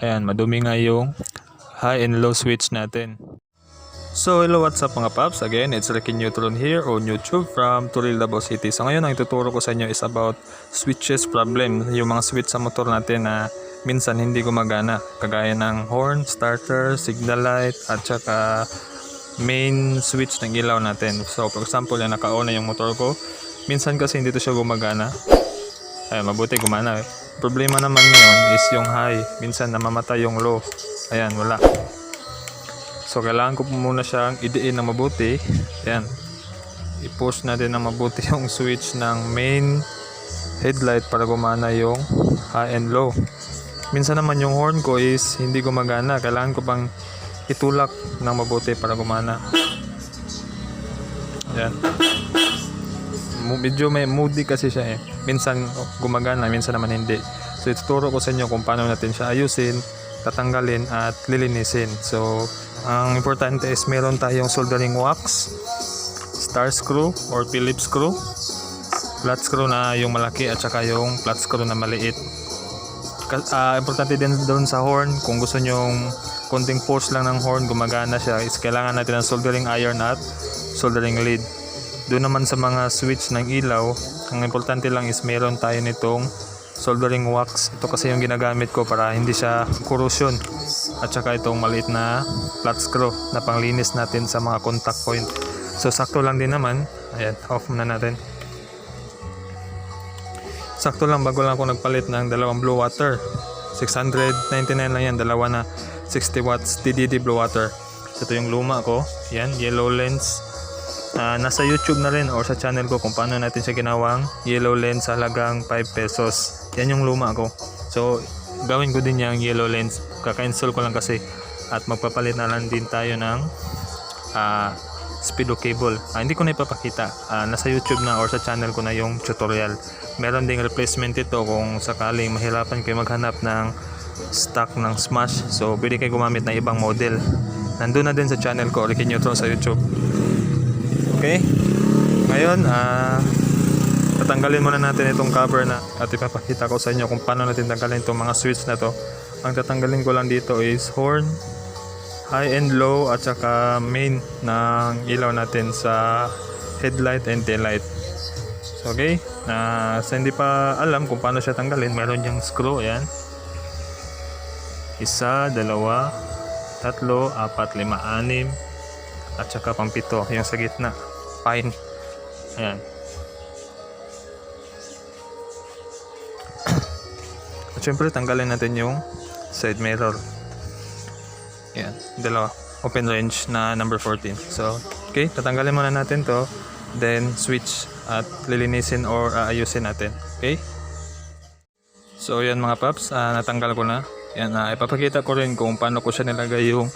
Ayan, madumi nga yung high and low switch natin. So hello, what's up mga paps? Again, it's Ricky Neutron here on YouTube from Turil, Davao City. So ngayon ang ituturo ko sa inyo is about switches problem. Yung mga switch sa motor natin na minsan hindi gumagana. Kagaya ng horn, starter, signal light, at saka main switch ng ilaw natin. So for example, yan naka-on na yung motor ko. Minsan kasi hindi to siya gumagana. Ay, mabuti gumana eh. Problema naman ngayon is yung high. Minsan namamatay yung low. Ayan, wala. So kailangan ko muna siyang idiin na mabuti. Ayan. I-push natin na mabuti yung switch ng main headlight para gumana yung high and low. Minsan naman yung horn ko is hindi gumagana. Kailangan ko pang itulak ng mabuti para gumana. Ayan. Medyo may moody kasi siya eh. Minsan gumagana, minsan naman hindi. So ituturo ko sa inyo kung paano natin siya ayusin, tatanggalin at lilinisin. So ang importante is meron tayong soldering wax, star screw or Phillips screw, flat screw na yung malaki at saka yung flat screw na maliit. Importante din doon sa horn, kung gusto nyong konting force lang ng horn gumagana siya, is kailangan natin ng soldering iron at soldering lead. Doon naman sa mga switch ng ilaw, ang importante lang is meron tayo nitong soldering wax. Ito kasi yung ginagamit ko para hindi siya corrosion. At saka itong maliit na flat screw na panglinis natin sa mga contact point. So sakto lang din naman. Ayan, off muna natin. Sakto lang, bago lang ako nagpalit ng dalawang blow water. 699 lang yan, dalawa na 60 watts TDD blow water. So ito yung luma ko. Yan, yellow lens. Nasa YouTube na rin or sa channel ko kung paano natin siya ginawang yellow lens sa halagang 5 pesos. Yan yung luma ko. So gawin ko din yung yellow lens. Kaka-install ko lang kasi at magpapalit na lang din tayo ng speedo cable. Hindi ko na ipapakita. Nasa YouTube na or sa channel ko na yung tutorial. Meron ding replacement ito kung sakaling mahirapan kayo maghanap ng stock ng Smash. So pwede kayo gumamit ng ibang model. Nandun na din sa channel ko, Ricky Neutron sa YouTube. Okay, ngayon tatanggalin muna natin itong cover na at ipapakita ko sa inyo kung paano natin tanggalin itong mga switch na to. Ang tatanggalin ko lang dito is horn, high and low at saka main ng ilaw natin sa headlight and taillight. So, okay, sa hindi pa alam kung paano siya tanggalin, meron yung screw. Ayan, 1, 2, 3, 4, 5, 6 at saka pang 7 yung sa gitna, pine. Ayan. At syempre tanggalin natin yung side mirror. Ayan, dalawa, open range na number 14. So okay, tatanggalin muna natin to, then switch at lilinisin or ayusin natin. Okay, so yan mga paps, natanggal ko na. Yan, ipapakita ko rin kung paano ko siya nilagay yung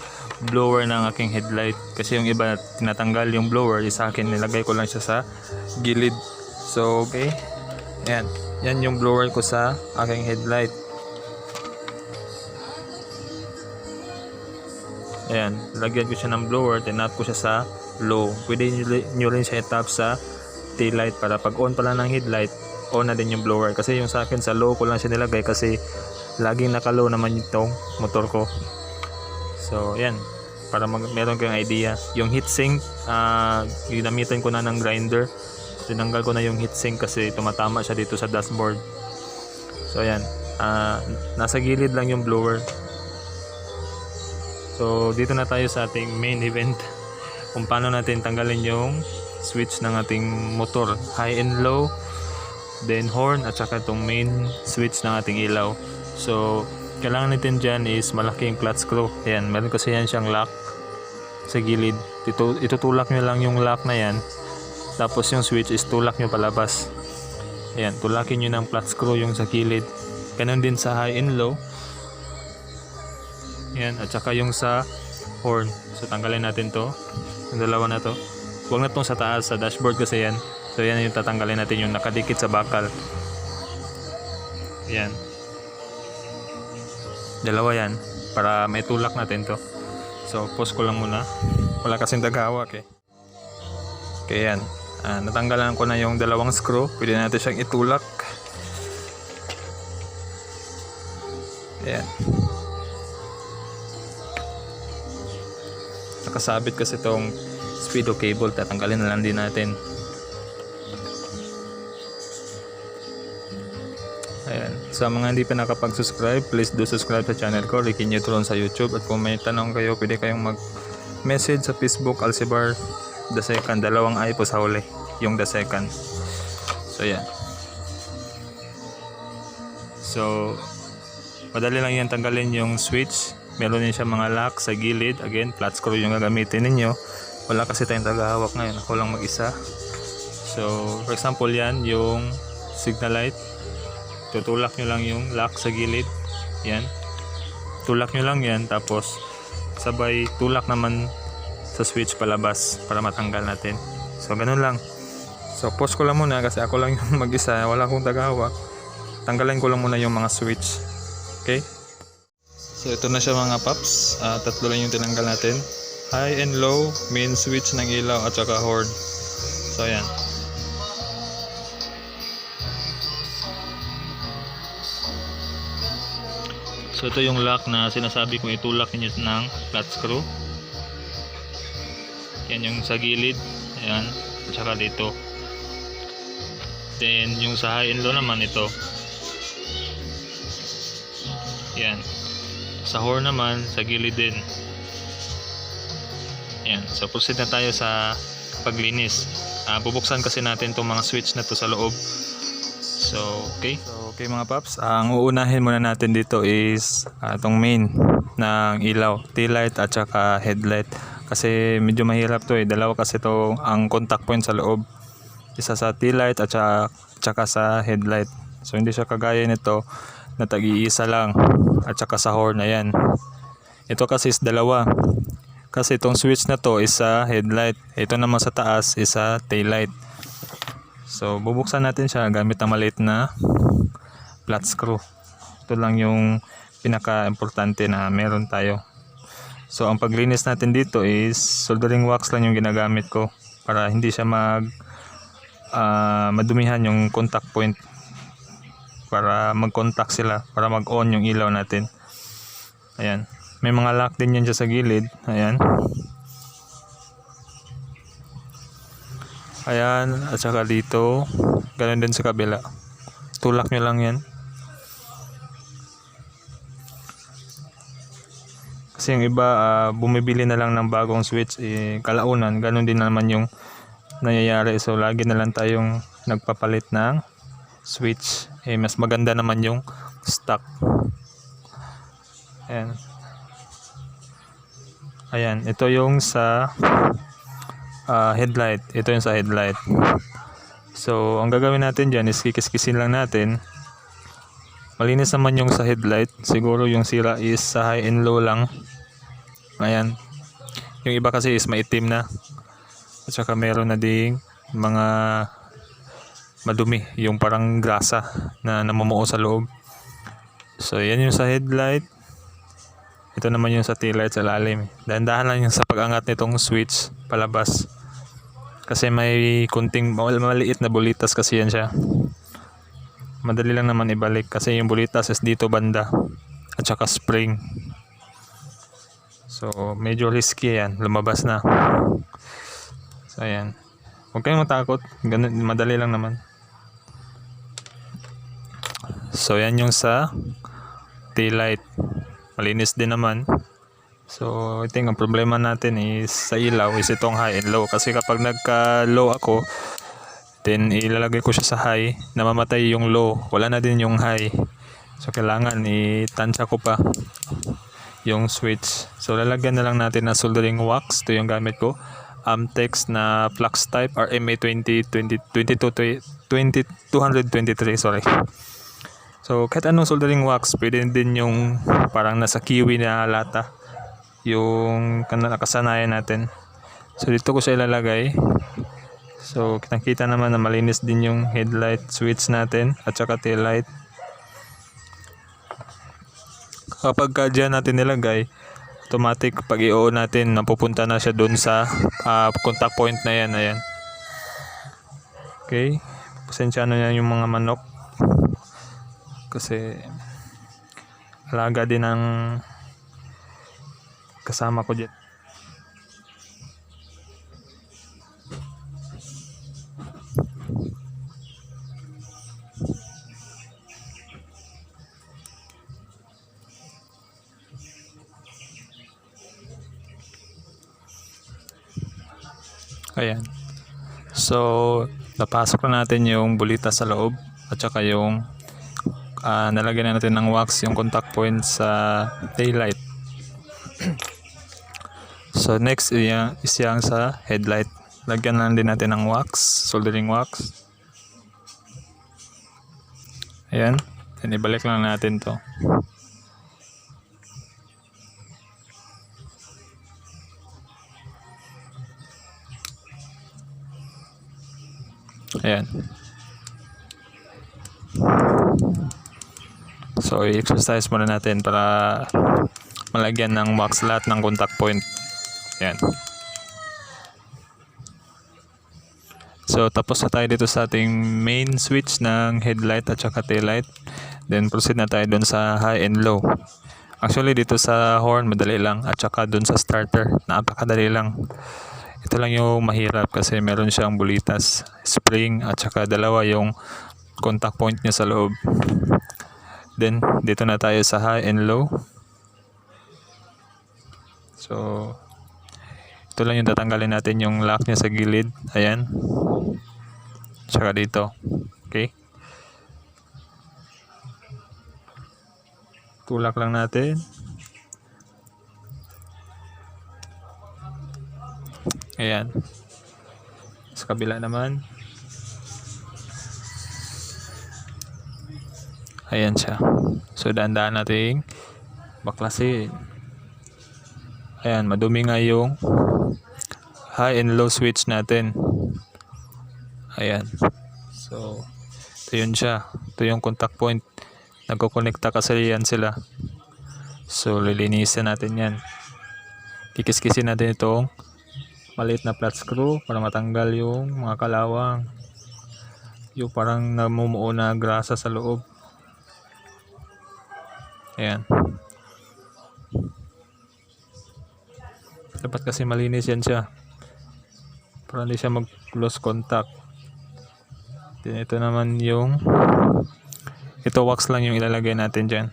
blower ng aking headlight. Kasi yung iba tinatanggal yung blower, sa akin nilagay ko lang siya sa gilid. So okay, yan, yan yung blower ko sa aking headlight. Ayan, lagyan ko siya ng blower, tinap ko siya sa low. Pwede nyo rin siya itap sa taillight para pag on pala ng headlight, on na din yung blower. Kasi yung sa akin sa low ko lang siya nilagay kasi laging naka-low naman itong motor ko. So yan, para meron kayong idea. Yung heatsink, ginamitan ko na ng grinder. Tinanggal ko na yung heatsink kasi tumatama siya dito sa dashboard. So yan, nasa gilid lang yung blower. So dito na tayo sa ating main event, kung paano natin tanggalin yung switch ng ating motor, high and low, then horn at saka itong main switch ng ating ilaw. So kailangan natin dyan is malaking flat screw. Ayan, meron kasi yan siyang lock sa gilid. Itutulak nyo lang yung lock na yan, tapos yung switch is tulak nyo palabas. Ayan, tulakin nyo ng flat screw yung sa gilid. Ganon din sa high and low. Ayan, at saka yung sa horn. So tanggalin natin to, yung dalawa na to. Huwag na itong sa taas, sa dashboard kasi yan. So yan yung tatanggalin natin, yung nakadikit sa bakal. Ayan, dalawa yan para may tulak natin to. So pause ko lang muna, wala kasing tagahawak eh. Okay, yan, natanggalan ko na yung dalawang screw. Pwede natin siyang itulak. Ayan. nakasabit kasi itong speedo cable, tatanggalin na lang din natin. Ayan. Sa mga hindi pa nakapag-subscribe, please do subscribe sa channel ko, Ricky Neutron sa YouTube. At kung may tanong kayo, pwede kayong mag-message sa Facebook, Alcibar the second. Dalawang ay po sa huli, yung the second. So yan. So madali lang yan tanggalin yung switch. Meron din siya mga lock sa gilid. Again, flat screw yung gagamitin ninyo. Wala kasi tayong tagahawak ngayon, ako lang mag-isa. So for example yan, yung signal light, tutulak nyo lang yung lock sa gilid. Yan, tulak nyo lang yan, tapos sabay tulak naman sa switch palabas para matanggal natin. So ganun lang. So pause ko lang muna kasi ako lang yung mag-isa, wala akong tagahawak. Tanggalin ko lang muna yung mga switch. Okay? So ito na siya mga paps. Tatlo lang yung tinanggal natin. High and low, main switch ng ilaw at saka horn. So ayan. So ito yung lock na sinasabi kong itulak niyo ng flat screw. Yan yung sa gilid. Ayan. At saka dito. Then yung sa high and low naman ito. Yan. Sa horn naman, sa gilid din. Yan. So proceed na tayo sa paglinis. Bubuksan kasi natin itong mga switch na to sa loob. So okay. So okay mga paps. Ang uunahin muna natin dito is itong main ng ilaw, tail light at saka headlight. Kasi medyo mahirap to eh. Dalawa kasi to ang contact point sa loob. Isa sa tail light at saka sa headlight. So hindi siya kagaya nito na tag-iisa lang at saka sa horn na yan. Ito kasi is dalawa. Kasi itong switch na to is sa headlight. Ito naman sa taas is sa tail light. So bubuksan natin siya gamit ang maliit na flat screw. Ito lang yung pinaka-importante na meron tayo. So ang paglinis natin dito is soldering wax lang yung ginagamit ko para hindi siya madumihan yung contact point, para mag-contact sila, para mag-on yung ilaw natin. Ayan. May mga lock din yan dyan sa gilid. Ayan. Ayan. At saka dito. Ganun din sa kabila. Tulak nyo lang yan. Kasi yung iba bumibili na lang ng bagong switch. Kalaunan. Ganun din naman yung nangyayari. So lagi na lang tayong nagpapalit ng switch. Mas maganda naman yung stock. Ayan. Ayan, ito yung sa headlight. Ito yung sa headlight. So ang gagawin natin dyan is kikis-kisin lang natin. Malinis naman yung sa headlight. Siguro yung sira is sa high and low lang. Ayan. Yung iba kasi is maitim na. At saka meron na ding mga madumi, yung parang grasa na namumuo sa loob. So yan yung sa headlight. Ito naman yung sa tail light sa lalim. Dahan-dahan lang yung sa pag-angat nitong switch palabas. Kasi may kunting maliit na bulitas kasi yan siya. Madali lang naman ibalik kasi yung bulitas is dito banda. At saka spring. So medyo risky yan. Lumabas na. So ayan. Huwag kayong matakot. Ganun, madali lang naman. So yan yung sa tail light. Malinis din naman. So I think ang problema natin is sa ilaw is itong high and low. Kasi kapag nagka low ako, then ilalagay ko siya sa high, namamatay yung low, wala na din yung high. So kailangan itansya ko pa yung switch. So lalagyan na lang natin ng soldering wax. Ito yung gamit ko, Amtex na flux type RMA 223, sorry. So kahit anong soldering wax, pwede din yung parang nasa kiwi na lata, yung nakasanayan natin. So dito ko siya ilalagay. So kitang-kita naman na malinis din yung headlight switch natin at saka tail light. Kapag dyan natin nilagay, automatic pag i-on natin, napupunta na siya dun sa contact point na yan. Ayan. Okay. Pasensya na yan yung mga manok. Kasi alaga din ang kasama ko dyan. Ayan. So, napasok na natin yung bulita sa loob at saka yung nalagyan na natin ng wax yung contact point sa taillight. So, next is yung sa headlight. Lagyan lang din natin ng wax, soldering wax. Ayan. Then, ibalik lang natin to. Ayan. So, i-exercise muna natin para malagyan ng wax lahat ng contact point. Ayan. So, tapos na tayo dito sa ating main switch ng headlight at saka taillight. Then, proceed na tayo dun sa high and low. Actually, dito sa horn, madali lang. At saka dun sa starter, napakadali lang. Ito lang yung mahirap kasi meron siyang bulitas, spring, at saka dalawa yung contact point niya sa loob. Then, dito na tayo sa high and low. So, ito lang yung tatanggalin natin yung lock niya sa gilid. Ayan. Tsaka dito. Okay. Tulak lang natin. Ayan. Sa kabila naman. Ayan siya. So, dahan-dahan natin baklasin. Ayan, madumi nga yung high and low switch natin. Ayan. So, ito yun siya. Ito yung contact point. Nagkukonekta kasi yan sila. So, lilinisin natin yan. Kikis-kisin natin itong maliit na flat screw para matanggal yung mga kalawang. Yung parang namumuo na grasa sa loob. Ayan. Dapat kasi malinis yan siya. Para hindi siya mag-close contact. Then ito naman yung ito wax lang yung ilalagay natin dyan.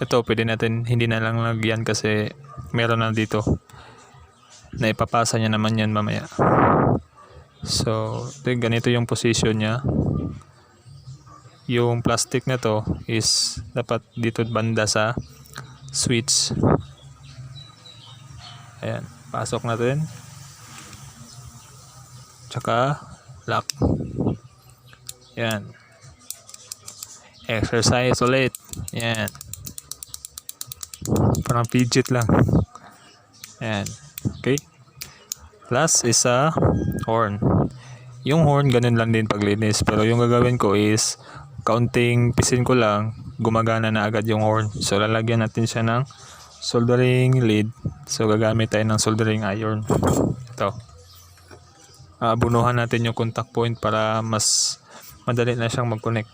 Ito pwede natin hindi na lang lagyan kasi meron na dito. Na ipapasa niya naman yan mamaya. So, ganito yung position niya. Yung plastic na to is dapat dito banda sa switch. Ayan, pasok natin. Tsaka lock. Ayan. Exercise ulit. Ayan. Parang fidget lang. Ayan. Okay. Last is a horn. Yung horn ganun lang din paglinis. Pero yung gagawin ko is kaunting pisin ko lang, gumagana na agad yung horn. So lalagyan natin siya ng soldering lead. So gagamit tayo ng soldering iron. Ito. Bunuhan natin yung contact point para mas madali na siyang mag-connect.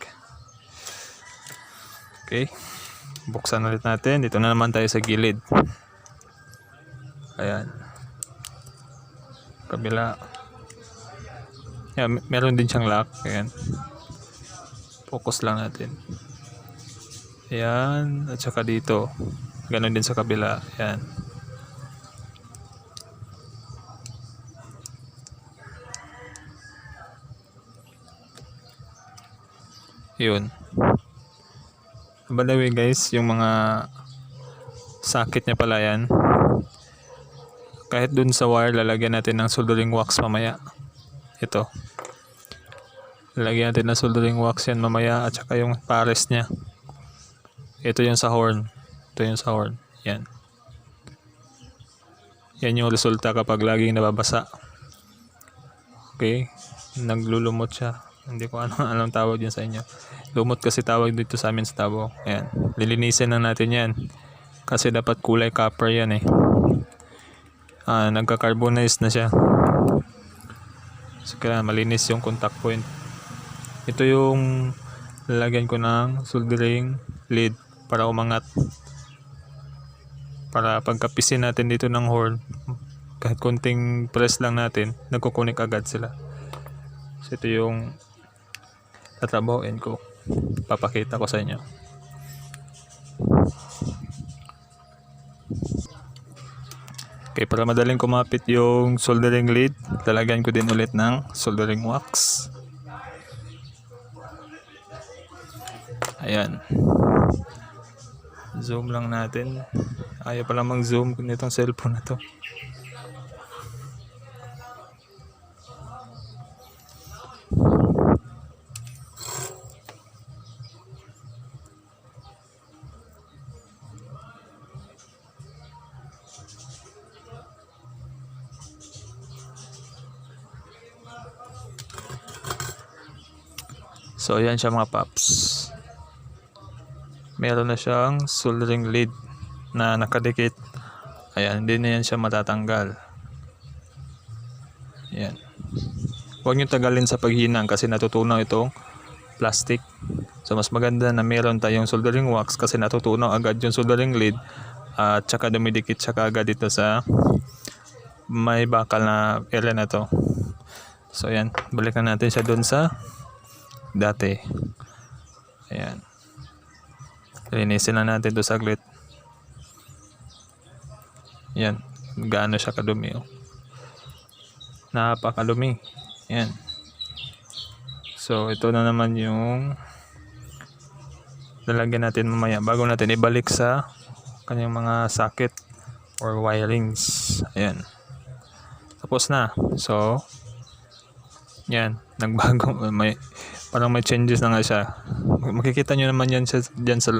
Okay. Buksan ulit natin. Dito na naman tayo sa gilid. Ayan. Kabila. Ayan, meron din siyang lock. Ayan. Focus lang natin. Ayan. At saka dito. Ganon din sa kabila. Ayan. Yun. By the way guys, yung mga socket niya pala yan. Kahit dun sa wire, lalagyan natin ng soldering wax mamaya. Ito. Lalagyan natin ng soldering wax yan mamaya at saka yung pares niya. Ito yung sa horn. Ito yung sa horn. Yan. Yan yung resulta kapag laging nababasa. Okay. Naglulumot siya. Hindi ko anong tawag yun sa inyo. Lumot kasi tawag dito sa amin sa Tabo. Ayan. Lilinisin na natin yan. Kasi dapat kulay copper yan eh. Nagka-carbonize na siya. So kaya malinis yung contact point. Ito yung lalagyan ko ng soldering lead para umangat. Para pagkapisin natin dito ng horn, kahit konting press lang natin, nagkukunik agad sila. So ito yung tatrabahoin ko. Papakita ko sa inyo. Okay, para madaling kumapit yung soldering lead, lalagyan ko din ulit ng soldering wax. Ayan. Zoom lang natin. Ayaw pala mag-zoom nitong cellphone na to. So ayan siya mga paps. Meron na siyang soldering lead na nakadikit. Ayan, hindi na yan siya matatanggal. Ayan. Huwag nyo tagalin sa paghinang kasi natutunaw itong plastic. So mas maganda na meron tayong soldering wax kasi natutunaw agad yung soldering lead at saka dumidikit siya agad dito sa may bakal na area na to. So ayan, balikan natin siya dun sa dati. Ayan. Linisin na natin ito saglit. Ayan. Gaano siya kadumi. Oh. Napakadumi. Ayan. So ito na naman yung lalagyan natin mamaya bago natin ibalik sa kanyang mga socket or wirings. Ayan. Tapos na. So yan. Nagbago. Parang may changes na nga siya. Makikita nyo naman yan dyan sa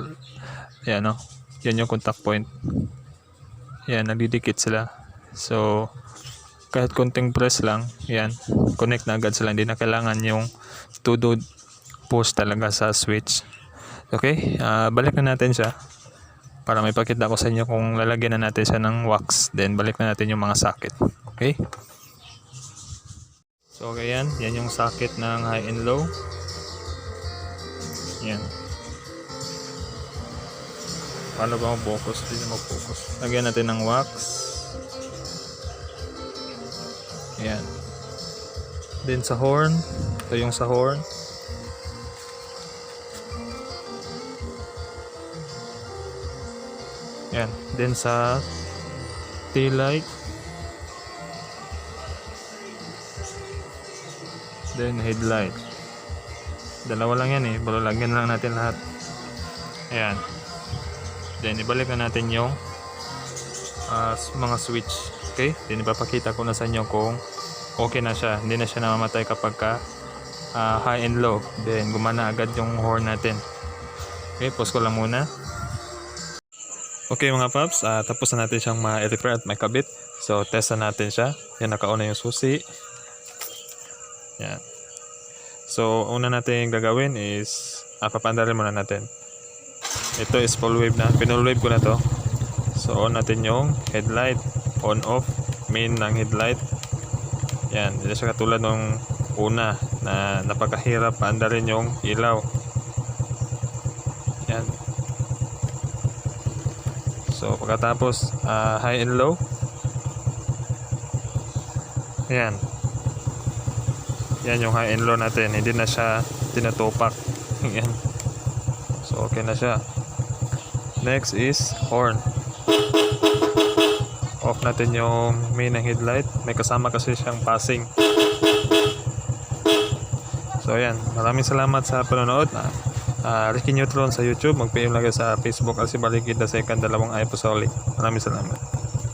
ayan o. Yan yung contact point. Yan, nagdidikit sila. So, kahit konting press lang, yan, connect na agad sila. Hindi na kailangan yung to-do push talaga sa switch. Okay, balik na natin siya. Para may pakita ko sa inyo kung lalagyan na natin siya ng wax. Then, balik na natin yung mga socket. Okay. So, okay yan. Yan yung socket ng high and low. Yan. Paano ba mag-focus? Hindi na mag-focus. Lagyan natin ng wax. Yan. Then sa horn. Ito yung sa horn. Yan. Then sa tail light. Then headlight. Dalawa lang yan eh. Pero lagyan lang natin lahat. Ayan. Then ibalik na natin yung mga switch. Okay? Then ipapakita ko na sa inyo kung okay na siya. Hindi na siya namamatay kapag high and low. Then gumana agad yung horn natin. Okay? Pause ko lang muna. Okay mga paps. Tapos na natin siyang ma-repair at may kabit. So test na natin siya. Yan, nakauna yung susi. Yan. So, una natin gagawin is papandarin muna natin. Ito is full wave na. Pinull wave ko na to. So, on natin yung headlight. On off. Main ng headlight. Yan. Hindi siya katulad ng una na napakahirap paandarin yung ilaw. Yan. So, pagkatapos high and low. Yan. Yan yung high and low natin. Hindi na siya tinatupak. Yan. So, okay na siya. Next is horn. Off natin yung main ng headlight. May kasama kasi siyang passing. So, yan. Maraming salamat sa panonood. Ricky Neutron sa YouTube. Mag-PM lang sa Facebook. Alcibaligid the second, 2 ay Pusoli. Maraming salamat.